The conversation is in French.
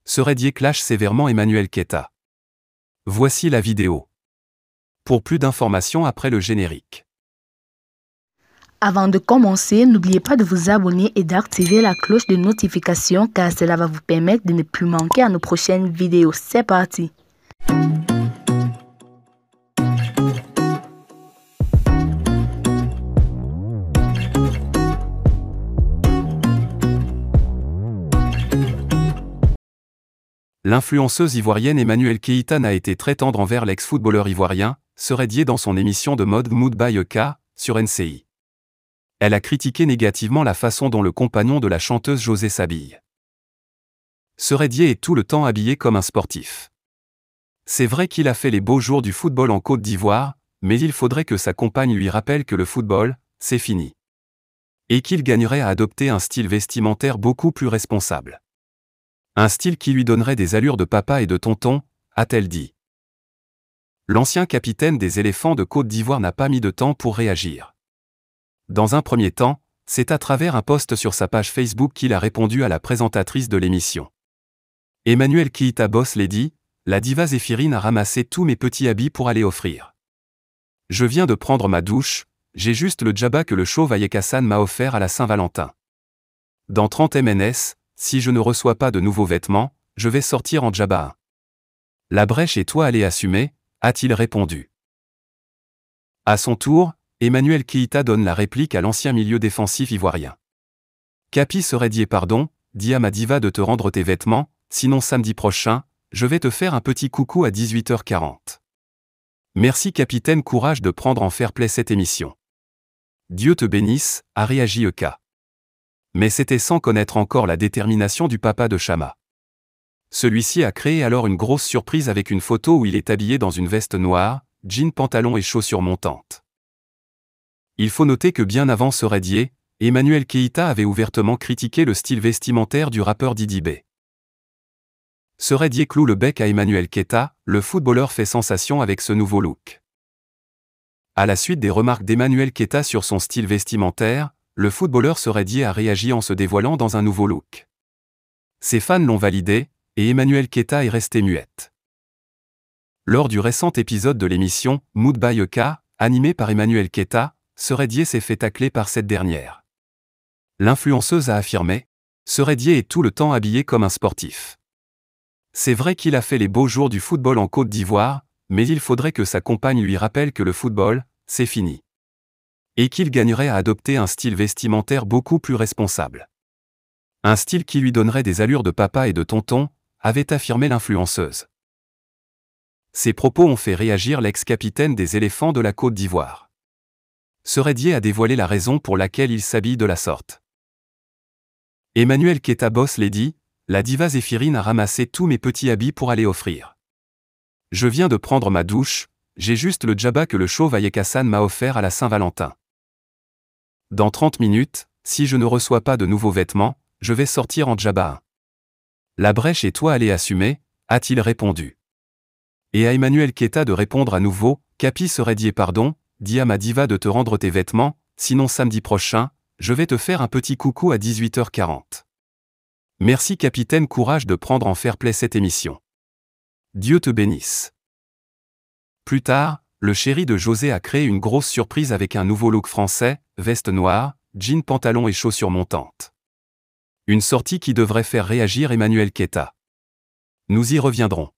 Seredier clash sévèrement Emmanuel Keita. Voici la vidéo. Pour plus d'informations après le générique. Avant de commencer, n'oubliez pas de vous abonner et d'activer la cloche de notification car cela va vous permettre de ne plus manquer à nos prochaines vidéos. C'est parti! L'influenceuse ivoirienne Emmanuel Keita n'a été très tendre envers l'ex-footballeur ivoirien, Seredier dans son émission de mode Mood by Eka, sur NCI. Elle a critiqué négativement la façon dont le compagnon de la chanteuse José s'habille. Seredier est tout le temps habillé comme un sportif. C'est vrai qu'il a fait les beaux jours du football en Côte d'Ivoire, mais il faudrait que sa compagne lui rappelle que le football, c'est fini. Et qu'il gagnerait à adopter un style vestimentaire beaucoup plus responsable. Un style qui lui donnerait des allures de papa et de tonton, a-t-elle dit. L'ancien capitaine des éléphants de Côte d'Ivoire n'a pas mis de temps pour réagir. Dans un premier temps, c'est à travers un post sur sa page Facebook qu'il a répondu à la présentatrice de l'émission. Emmanuel Keita Boss Lady, la diva Zéphirine a ramassé tous mes petits habits pour aller offrir. Je viens de prendre ma douche, j'ai juste le djabba que le chauve Ayek Hassan m'a offert à la Saint-Valentin. Dans 30 MNS, si je ne reçois pas de nouveaux vêtements, je vais sortir en djabba. La brèche et toi allez assumer, a-t-il répondu. À son tour, Emmanuel Keita donne la réplique à l'ancien milieu défensif ivoirien. Capi Seredier pardon, dis à ma diva de te rendre tes vêtements, sinon samedi prochain, je vais te faire un petit coucou à 18h40. Merci capitaine, courage de prendre en fair play cette émission. Dieu te bénisse, a réagi Eka. Mais c'était sans connaître encore la détermination du papa de Chama. Celui-ci a créé alors une grosse surprise avec une photo où il est habillé dans une veste noire, jean pantalon et chaussures montantes. Il faut noter que bien avant Seredier, Emmanuel Keita avait ouvertement critiqué le style vestimentaire du rappeur Didi B. Seredier cloue le bec à Emmanuel Keita, le footballeur fait sensation avec ce nouveau look. À la suite des remarques d'Emmanuel Keita sur son style vestimentaire, le footballeur Seredier a réagi en se dévoilant dans un nouveau look. Ses fans l'ont validé, et Emmanuel Keita est resté muette. Lors du récent épisode de l'émission Mood by Eka, animé par Emmanuel Keita, Seredier s'est fait tacler par cette dernière. L'influenceuse a affirmé « Seredier est tout le temps habillé comme un sportif. C'est vrai qu'il a fait les beaux jours du football en Côte d'Ivoire, mais il faudrait que sa compagne lui rappelle que le football, c'est fini. Et qu'il gagnerait à adopter un style vestimentaire beaucoup plus responsable. Un style qui lui donnerait des allures de papa et de tonton, avait affirmé l'influenceuse. Ces propos ont fait réagir l'ex-capitaine des éléphants de la Côte d'Ivoire. Seredier a dévoilé la raison pour laquelle il s'habille de la sorte. Emmanuel Keita Boss Lady, la diva Zéphirine a ramassé tous mes petits habits pour aller offrir. Je viens de prendre ma douche, j'ai juste le djabba que le chauve Ayek Hassan m'a offert à la Saint-Valentin. Dans 30 minutes, si je ne reçois pas de nouveaux vêtements, je vais sortir en djabba. La brèche et toi allez assumer, a-t-il répondu. Et à Emmanuel Keita de répondre à nouveau, Capi Seredier pardon, dis à ma diva de te rendre tes vêtements, sinon samedi prochain, je vais te faire un petit coucou à 18h40. Merci capitaine, courage de prendre en fair play cette émission. Dieu te bénisse. Plus tard, le chéri de José a créé une grosse surprise avec un nouveau look français, veste noire, jean pantalon et chaussures montantes. Une sortie qui devrait faire réagir Emmanuel Keita. Nous y reviendrons.